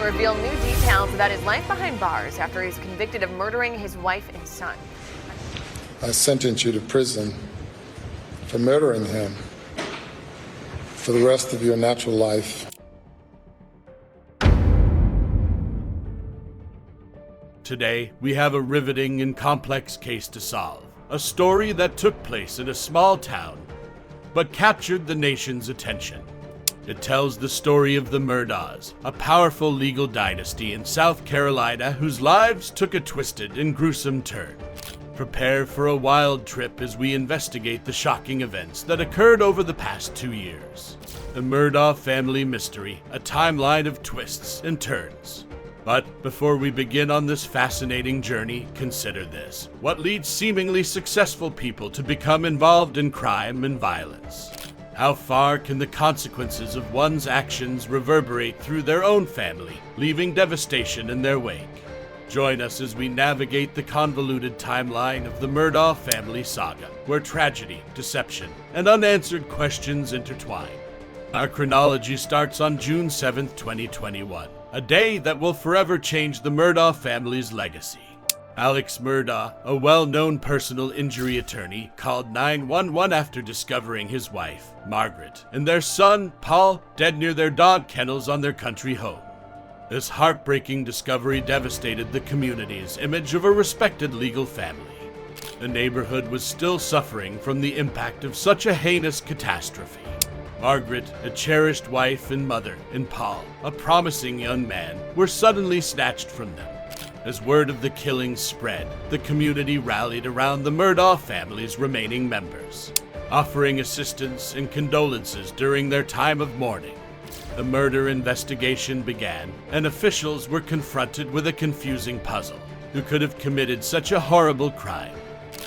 reveal new details about his life behind bars after he's convicted of murdering his wife and son. I sentence you to prison for murdering him for the rest of your natural life. Today, we have a riveting and complex case to solve. A story that took place in a small town, but captured the nation's attention. It tells the story of the Murdaughs, a powerful legal dynasty in South Carolina whose lives took a twisted and gruesome turn. Prepare for a wild trip as we investigate the shocking events that occurred over the past 2 years. The Murdaugh family mystery, a timeline of twists and turns. But before we begin on this fascinating journey, consider this. What leads seemingly successful people to become involved in crime and violence? How far can the consequences of one's actions reverberate through their own family, leaving devastation in their wake? Join us as we navigate the convoluted timeline of the Murdaugh family saga, where tragedy, deception, and unanswered questions intertwine. Our chronology starts on June 7th, 2021, a day that will forever change the Murdaugh family's legacy. Alex Murdaugh, a well-known personal injury attorney, called 911 after discovering his wife, Margaret, and their son, Paul, dead near their dog kennels on their country home. This heartbreaking discovery devastated the community's image of a respected legal family. The neighborhood was still suffering from the impact of such a heinous catastrophe. Margaret, a cherished wife and mother, and Paul, a promising young man, were suddenly snatched from them. As word of the killings spread, the community rallied around the Murdaugh family's remaining members, offering assistance and condolences during their time of mourning. The murder investigation began, and officials were confronted with a confusing puzzle. Who could have committed such a horrible crime?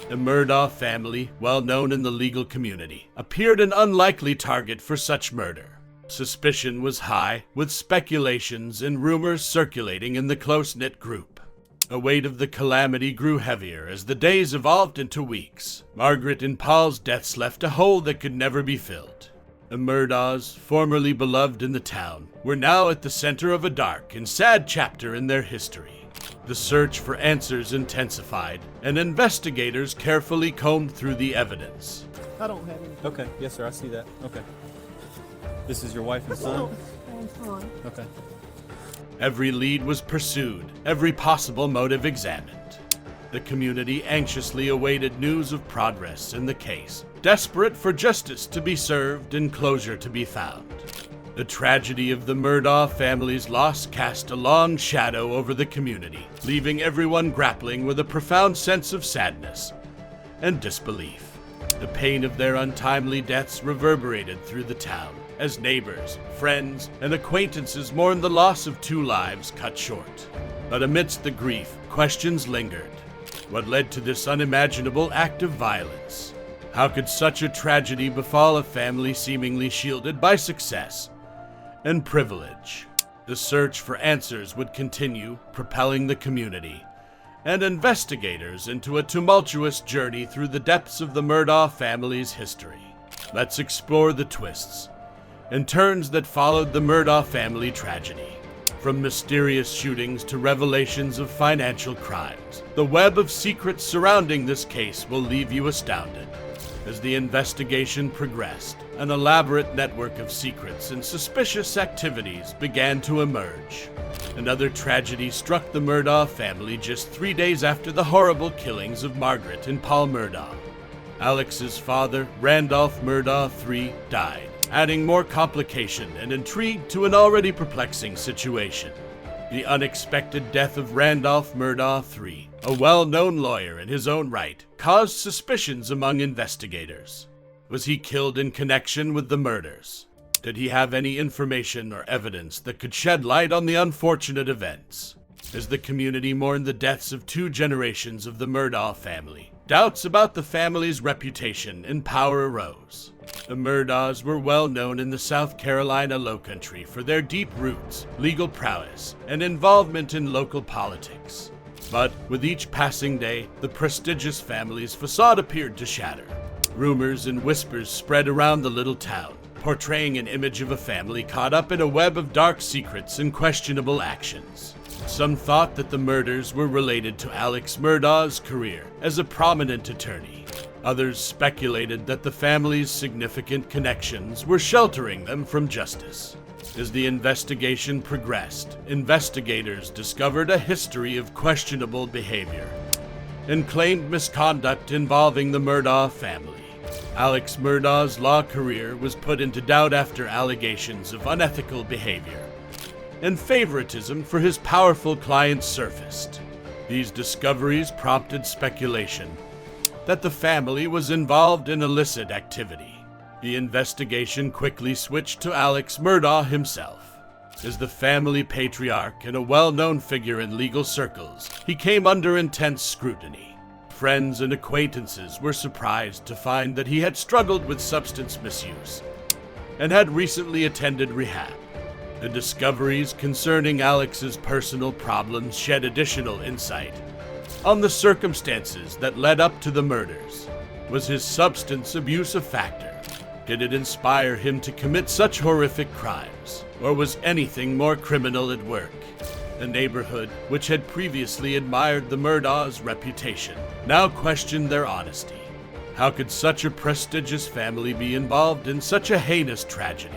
The Murdaugh family, well known in the legal community, appeared an unlikely target for such murder. Suspicion was high, with speculations and rumors circulating in the close-knit group. The weight of the calamity grew heavier as the days evolved into weeks. Margaret and Paul's deaths left a hole that could never be filled. The Murdaughs, formerly beloved in the town, were now at the center of a dark and sad chapter in their history. The search for answers intensified, and investigators carefully combed through the evidence. I don't have any. Okay, yes sir, I see that. Okay. This is your wife and son? Okay. Every lead was pursued, every possible motive examined. The community anxiously awaited news of progress in the case, desperate for justice to be served and closure to be found. The tragedy of the Murdaugh family's loss cast a long shadow over the community, leaving everyone grappling with a profound sense of sadness and disbelief. The pain of their untimely deaths reverberated through the town, as neighbors, friends, and acquaintances mourned the loss of 2 lives cut short. But amidst the grief, questions lingered. What led to this unimaginable act of violence? How could such a tragedy befall a family seemingly shielded by success and privilege? The search for answers would continue, propelling the community and investigators into a tumultuous journey through the depths of the Murdaugh family's history. Let's explore the twists and turns that followed the Murdaugh family tragedy. From mysterious shootings to revelations of financial crimes, the web of secrets surrounding this case will leave you astounded. As the investigation progressed, an elaborate network of secrets and suspicious activities began to emerge. Another tragedy struck the Murdaugh family just 3 days after the horrible killings of Margaret and Paul Murdaugh. Alex's father, Randolph Murdaugh III, died, adding more complication and intrigue to an already perplexing situation. The unexpected death of Randolph Murdaugh III, a well-known lawyer in his own right, caused suspicions among investigators. Was he killed in connection with the murders? Did he have any information or evidence that could shed light on the unfortunate events? As the community mourned the deaths of 2 generations of the Murdaugh family, doubts about the family's reputation and power arose. The Murdaughs were well known in the South Carolina Lowcountry for their deep roots, legal prowess, and involvement in local politics. But with each passing day, the prestigious family's facade appeared to shatter. Rumors and whispers spread around the little town, portraying an image of a family caught up in a web of dark secrets and questionable actions. Some thought that the murders were related to Alex Murdaugh's career as a prominent attorney. Others speculated that the family's significant connections were sheltering them from justice. As the investigation progressed, investigators discovered a history of questionable behavior and claimed misconduct involving the Murdaugh family. Alex Murdaugh's law career was put into doubt after allegations of unethical behavior, and favoritism for his powerful clients surfaced. These discoveries prompted speculation that the family was involved in illicit activity. The investigation quickly switched to Alex Murdaugh himself. As the family patriarch and a well-known figure in legal circles, he came under intense scrutiny. Friends and acquaintances were surprised to find that he had struggled with substance misuse and had recently attended rehab. The discoveries concerning Alex's personal problems shed additional insight on the circumstances that led up to the murders. Was his substance abuse a factor? Did it inspire him to commit such horrific crimes? Or was anything more criminal at work? The neighborhood, which had previously admired the Murdaugh's reputation, now questioned their honesty. How could such a prestigious family be involved in such a heinous tragedy?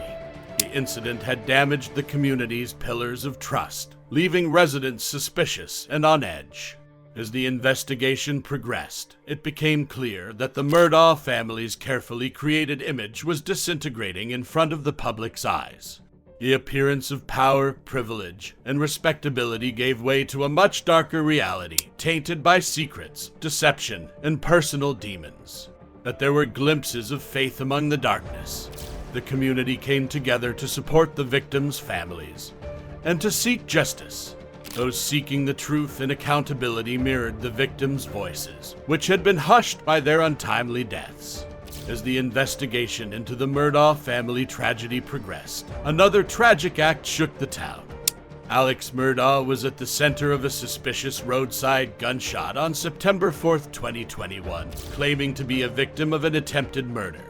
The incident had damaged the community's pillars of trust, leaving residents suspicious and on edge. As the investigation progressed, it became clear that the Murdaugh family's carefully created image was disintegrating in front of the public's eyes. The appearance of power, privilege, and respectability gave way to a much darker reality, tainted by secrets, deception, and personal demons. But there were glimpses of faith among the darkness. The community came together to support the victims' families and to seek justice. Those seeking the truth and accountability mirrored the victims' voices, which had been hushed by their untimely deaths. As the investigation into the Murdaugh family tragedy progressed, another tragic act shook the town. Alex Murdaugh was at the center of a suspicious roadside gunshot on September 4th, 2021, claiming to be a victim of an attempted murder.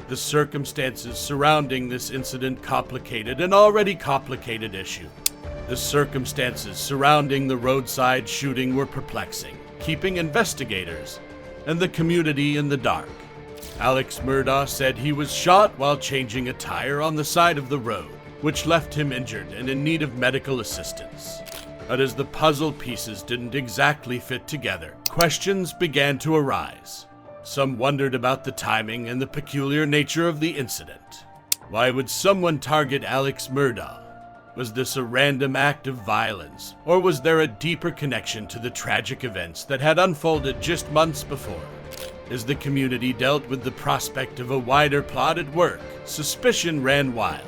The circumstances surrounding this incident complicated an already complicated issue. The circumstances surrounding the roadside shooting were perplexing, keeping investigators and the community in the dark. Alex Murdaugh said he was shot while changing a tire on the side of the road, which left him injured and in need of medical assistance. But as the puzzle pieces didn't exactly fit together, questions began to arise. Some wondered about the timing and the peculiar nature of the incident. Why would someone target Alex Murdaugh? Was this a random act of violence, or was there a deeper connection to the tragic events that had unfolded just months before? As the community dealt with the prospect of a wider plot at work, suspicion ran wild.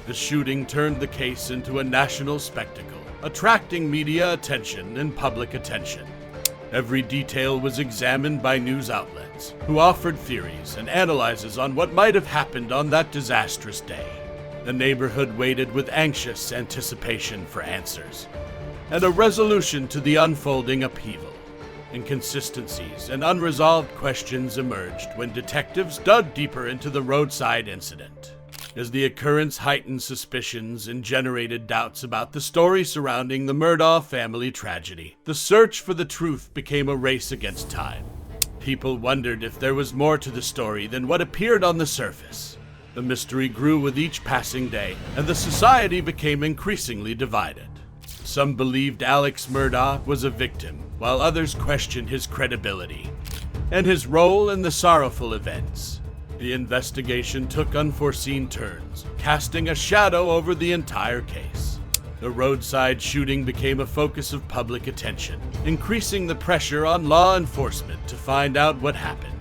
The shooting turned the case into a national spectacle, attracting media attention and public attention. Every detail was examined by news outlets, who offered theories and analyses on what might have happened on that disastrous day. The neighborhood waited with anxious anticipation for answers and a resolution to the unfolding upheaval. Inconsistencies and unresolved questions emerged when detectives dug deeper into the roadside incident. As the occurrence heightened suspicions and generated doubts about the story surrounding the Murdaugh family tragedy, the search for the truth became a race against time. People wondered if there was more to the story than what appeared on the surface. The mystery grew with each passing day, and the society became increasingly divided. Some believed Alex Murdaugh was a victim, while others questioned his credibility and his role in the sorrowful events. The investigation took unforeseen turns, casting a shadow over the entire case. The roadside shooting became a focus of public attention, increasing the pressure on law enforcement to find out what happened.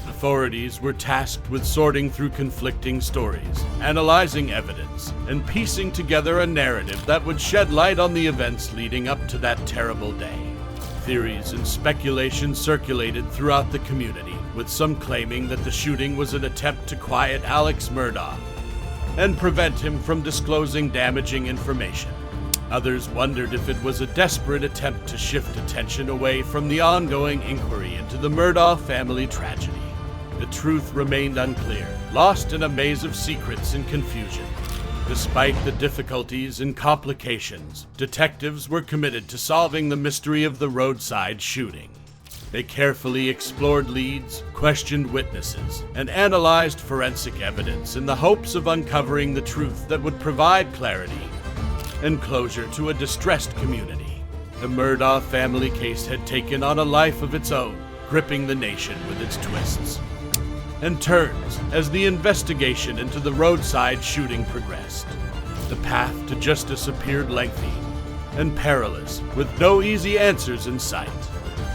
Authorities were tasked with sorting through conflicting stories, analyzing evidence, and piecing together a narrative that would shed light on the events leading up to that terrible day. Theories and speculation circulated throughout the community, with some claiming that the shooting was an attempt to quiet Alex Murdaugh and prevent him from disclosing damaging information. Others wondered if it was a desperate attempt to shift attention away from the ongoing inquiry into the Murdaugh family tragedy. The truth remained unclear, lost in a maze of secrets and confusion. Despite the difficulties and complications, detectives were committed to solving the mystery of the roadside shooting. They carefully explored leads, questioned witnesses, and analyzed forensic evidence in the hopes of uncovering the truth that would provide clarity and closure to a distressed community. The Murdaugh family case had taken on a life of its own, gripping the nation with its twists and turns as the investigation into the roadside shooting progressed. The path to justice appeared lengthy and perilous, with no easy answers in sight.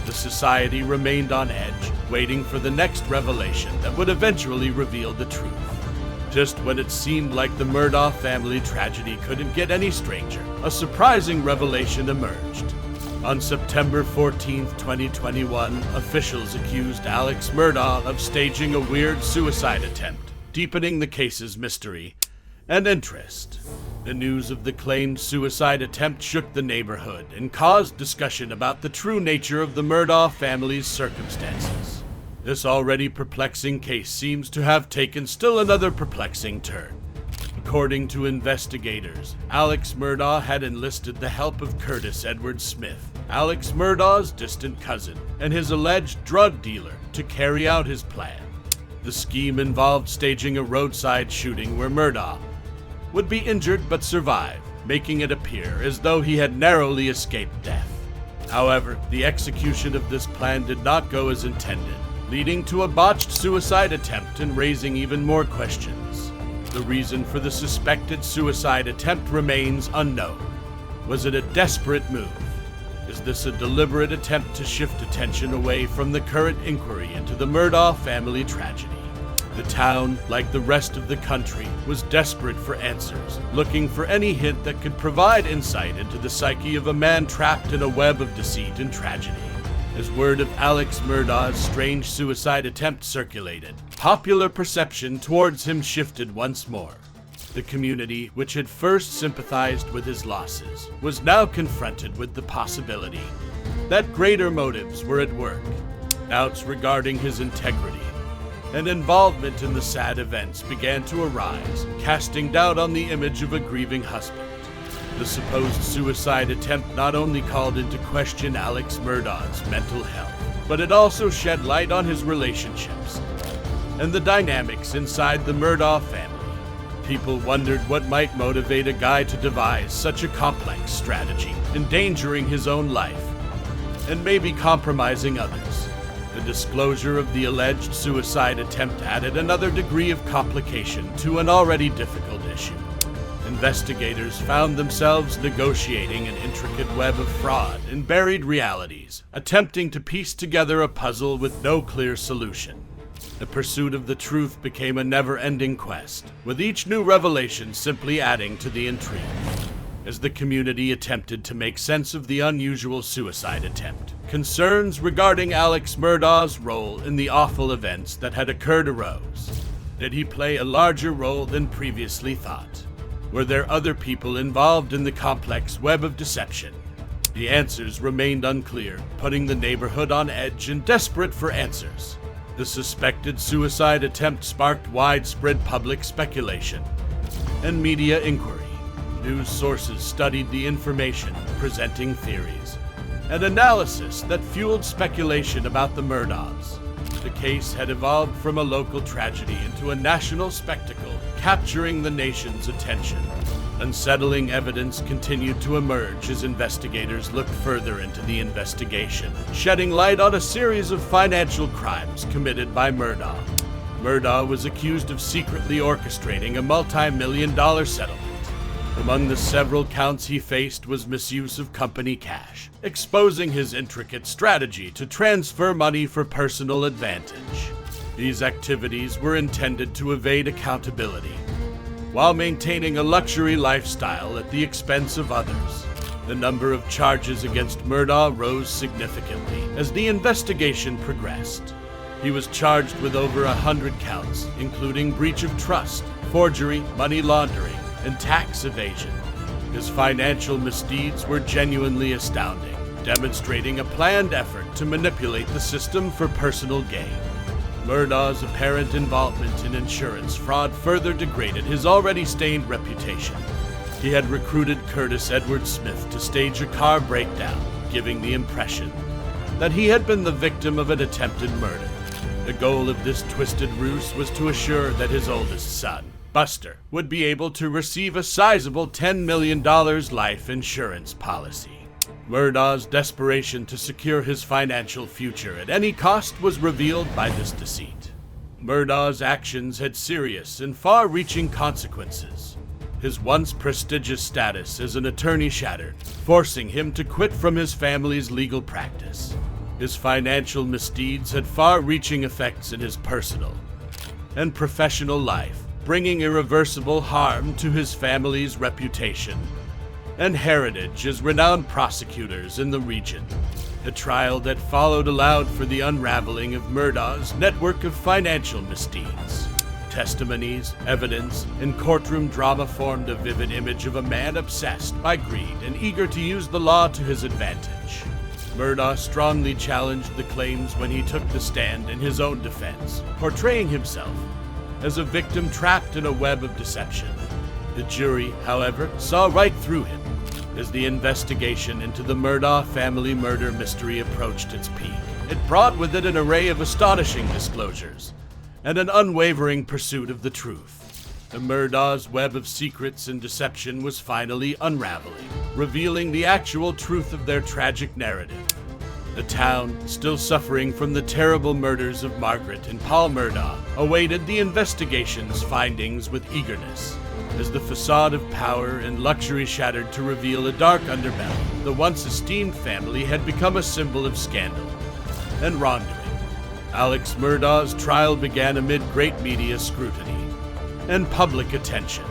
The society remained on edge, waiting for the next revelation that would eventually reveal the truth. Just when it seemed like the Murdaugh family tragedy couldn't get any stranger, a surprising revelation emerged. On September 14, 2021, officials accused Alex Murdaugh of staging a weird suicide attempt, deepening the case's mystery and interest. The news of the claimed suicide attempt shook the neighborhood and caused discussion about the true nature of the Murdaugh family's circumstances. This already perplexing case seems to have taken still another perplexing turn. According to investigators, Alex Murdaugh had enlisted the help of Curtis Edward Smith, Alex Murdaugh's distant cousin, and his alleged drug dealer to carry out his plan. The scheme involved staging a roadside shooting where Murdaugh would be injured but survive, making it appear as though he had narrowly escaped death. However, the execution of this plan did not go as intended, leading to a botched suicide attempt and raising even more questions. The reason for the suspected suicide attempt remains unknown. Was it a desperate move? Is this a deliberate attempt to shift attention away from the current inquiry into the Murdaugh family tragedy? The town, like the rest of the country, was desperate for answers, looking for any hint that could provide insight into the psyche of a man trapped in a web of deceit and tragedy. As word of Alex Murdaugh's strange suicide attempt circulated, popular perception towards him shifted once more. The community, which had first sympathized with his losses, was now confronted with the possibility that greater motives were at work. Doubts regarding his integrity and involvement in the sad events began to arise, casting doubt on the image of a grieving husband. The supposed suicide attempt not only called into question Alex Murdaugh's mental health, but it also shed light on his relationships and the dynamics inside the Murdaugh family. People wondered what might motivate a guy to devise such a complex strategy, endangering his own life and maybe compromising others. The disclosure of the alleged suicide attempt added another degree of complication to an already difficult issue. Investigators found themselves negotiating an intricate web of fraud and buried realities, attempting to piece together a puzzle with no clear solution. The pursuit of the truth became a never-ending quest, with each new revelation simply adding to the intrigue. As the community attempted to make sense of the unusual suicide attempt, concerns regarding Alex Murdaugh's role in the awful events that had occurred arose. Did he play a larger role than previously thought? Were there other people involved in the complex web of deception? The answers remained unclear, putting the neighborhood on edge and desperate for answers. The suspected suicide attempt sparked widespread public speculation and media inquiry. News sources studied the information, presenting theories and analysis that fueled speculation about the Murdaughs. The case had evolved from a local tragedy into a national spectacle, capturing the nation's attention. Unsettling evidence continued to emerge as investigators looked further into the investigation, shedding light on a series of financial crimes committed by Murdaugh. Murdaugh was accused of secretly orchestrating a multi-million-dollar settlement. Among the several counts he faced was misuse of company cash, exposing his intricate strategy to transfer money for personal advantage. These activities were intended to evade accountability, while maintaining a luxury lifestyle at the expense of others. The number of charges against Murdaugh rose significantly as the investigation progressed. He was charged with over 100 counts, including breach of trust, forgery, money laundering, and tax evasion. His financial misdeeds were genuinely astounding, demonstrating a planned effort to manipulate the system for personal gain. Murdaugh's apparent involvement in insurance fraud further degraded his already stained reputation. He had recruited Curtis Edward Smith to stage a car breakdown, giving the impression that he had been the victim of an attempted murder. The goal of this twisted ruse was to assure that his oldest son, Buster, would be able to receive a sizable $10 million life insurance policy. Murdaugh's desperation to secure his financial future at any cost was revealed by this deceit. Murdaugh's actions had serious and far-reaching consequences. His once prestigious status as an attorney shattered, forcing him to quit from his family's legal practice. His financial misdeeds had far-reaching effects in his personal and professional life, bringing irreversible harm to his family's reputation and heritage as renowned prosecutors in the region. The trial that followed allowed for the unraveling of Murdaugh's network of financial misdeeds. Testimonies, evidence, and courtroom drama formed a vivid image of a man obsessed by greed and eager to use the law to his advantage. Murdoch strongly challenged the claims when he took the stand in his own defense, portraying himself as a victim trapped in a web of deception. The jury, however, saw right through him. As the investigation into the Murdaugh family murder mystery approached its peak, it brought with it an array of astonishing disclosures and an unwavering pursuit of the truth. The Murdaugh's web of secrets and deception was finally unraveling, revealing the actual truth of their tragic narrative. The town, still suffering from the terrible murders of Margaret and Paul Murdaugh, awaited the investigation's findings with eagerness. As the facade of power and luxury shattered to reveal a dark underbelly, the once esteemed family had become a symbol of scandal and wrongdoing. Alex Murdaugh's trial began amid great media scrutiny and public attention.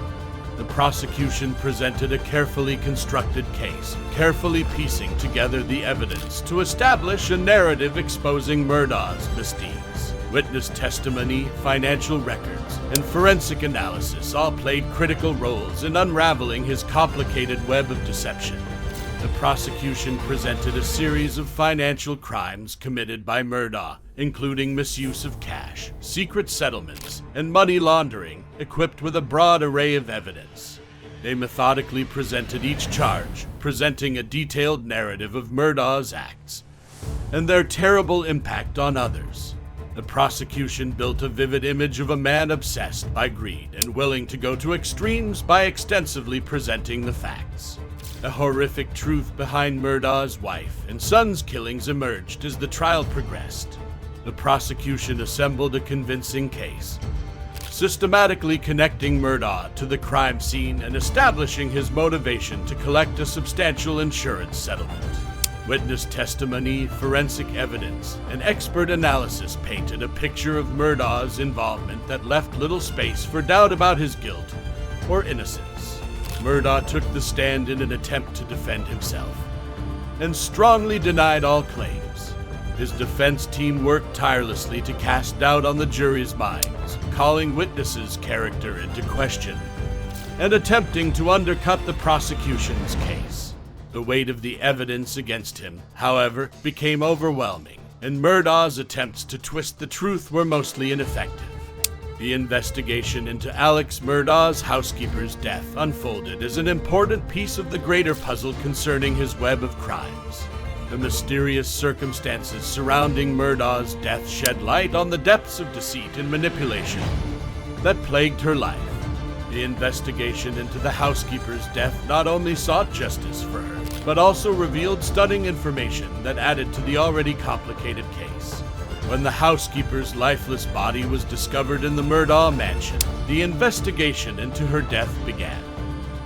The prosecution presented a carefully constructed case, carefully piecing together the evidence to establish a narrative exposing Murdaugh's misdeeds. Witness testimony, financial records, and forensic analysis all played critical roles in unraveling his complicated web of deception. The prosecution presented a series of financial crimes committed by Murdaugh, including misuse of cash, secret settlements, and money laundering, equipped with a broad array of evidence. They methodically presented each charge, presenting a detailed narrative of Murdaugh's acts and their terrible impact on others. The prosecution built a vivid image of a man obsessed by greed and willing to go to extremes by extensively presenting the facts. A horrific truth behind Murdaugh's wife and son's killings emerged as the trial progressed. The prosecution assembled a convincing case, systematically connecting Murdaugh to the crime scene and establishing his motivation to collect a substantial insurance settlement. Witness testimony, forensic evidence, and expert analysis painted a picture of Murdaugh's involvement that left little space for doubt about his guilt or innocence. Murdaugh took the stand in an attempt to defend himself and strongly denied all claims. His defense team worked tirelessly to cast doubt on the jury's minds, calling witnesses' character into question and attempting to undercut the prosecution's case. The weight of the evidence against him, however, became overwhelming, and Murdaugh's attempts to twist the truth were mostly ineffective. The investigation into Alex Murdaugh's housekeeper's death unfolded as an important piece of the greater puzzle concerning his web of crimes. The mysterious circumstances surrounding Murdaugh's death shed light on the depths of deceit and manipulation that plagued her life. The investigation into the housekeeper's death not only sought justice for her, but also revealed stunning information that added to the already complicated case. When the housekeeper's lifeless body was discovered in the Murdaugh mansion, the investigation into her death began.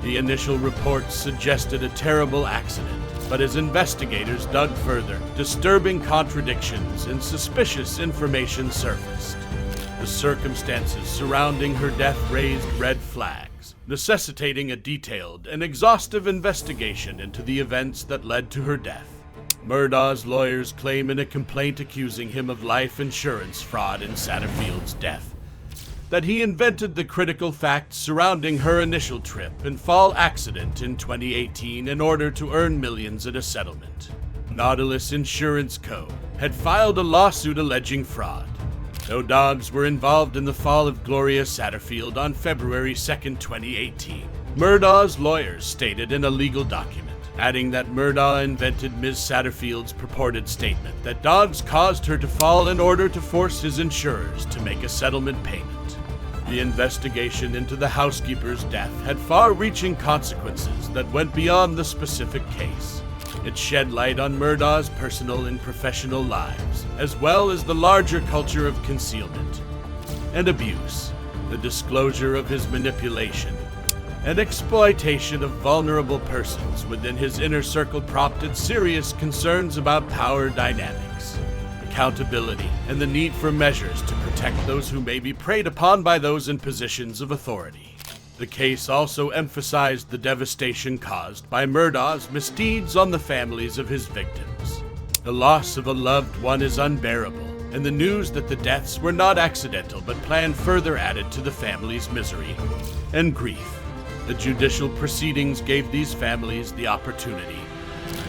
The initial reports suggested a terrible accident, but as investigators dug further, disturbing contradictions and suspicious information surfaced. The circumstances surrounding her death raised red flags, necessitating a detailed and exhaustive investigation into the events that led to her death. Murdaugh's lawyers claim in a complaint accusing him of life insurance fraud in Satterfield's death that he invented the critical facts surrounding her initial trip and fall accident in 2018 in order to earn millions in a settlement. Nautilus Insurance Co. had filed a lawsuit alleging fraud. No dogs were involved in the fall of Gloria Satterfield on February 2, 2018. Murdaugh's lawyers stated in a legal document, adding that Murdaugh invented Ms. Satterfield's purported statement that dogs caused her to fall in order to force his insurers to make a settlement payment. The investigation into the housekeeper's death had far-reaching consequences that went beyond the specific case. It shed light on Murdaugh's personal and professional lives, as well as the larger culture of concealment and abuse, the disclosure of his manipulation and exploitation of vulnerable persons within his inner circle prompted serious concerns about power dynamics, accountability, and the need for measures to protect those who may be preyed upon by those in positions of authority. The case also emphasized the devastation caused by Murdaugh's misdeeds on the families of his victims. The loss of a loved one is unbearable, and the news that the deaths were not accidental but planned further added to the family's misery and grief. The judicial proceedings gave these families the opportunity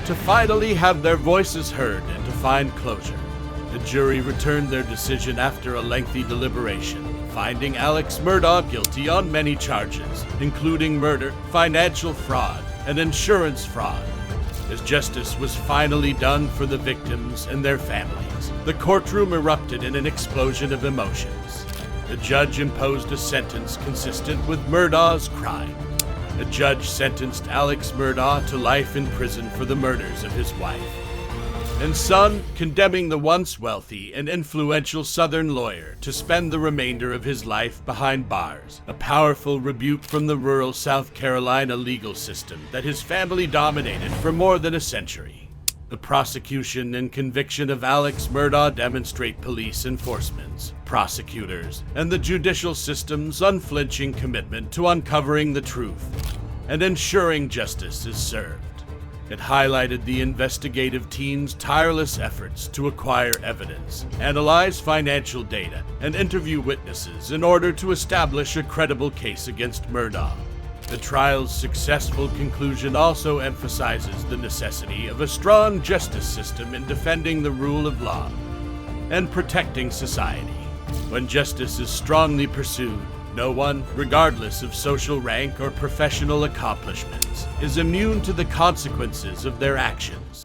to finally have their voices heard and to find closure. The jury returned their decision after a lengthy deliberation, finding Alex Murdaugh guilty on many charges, including murder, financial fraud, and insurance fraud. As justice was finally done for the victims and their families, the courtroom erupted in an explosion of emotions. The judge imposed a sentence consistent with Murdaugh's crime. The judge sentenced Alex Murdaugh to life in prison for the murders of his wife and son, condemning the once wealthy and influential Southern lawyer to spend the remainder of his life behind bars, a powerful rebuke from the rural South Carolina legal system that his family dominated for more than a century. The prosecution and conviction of Alex Murdaugh demonstrate police enforcement's, prosecutors, and the judicial system's unflinching commitment to uncovering the truth and ensuring justice is served. It highlighted the investigative team's tireless efforts to acquire evidence, analyze financial data, and interview witnesses in order to establish a credible case against Murdaugh. The trial's successful conclusion also emphasizes the necessity of a strong justice system in defending the rule of law and protecting society. When justice is strongly pursued, no one, regardless of social rank or professional accomplishments, is immune to the consequences of their actions.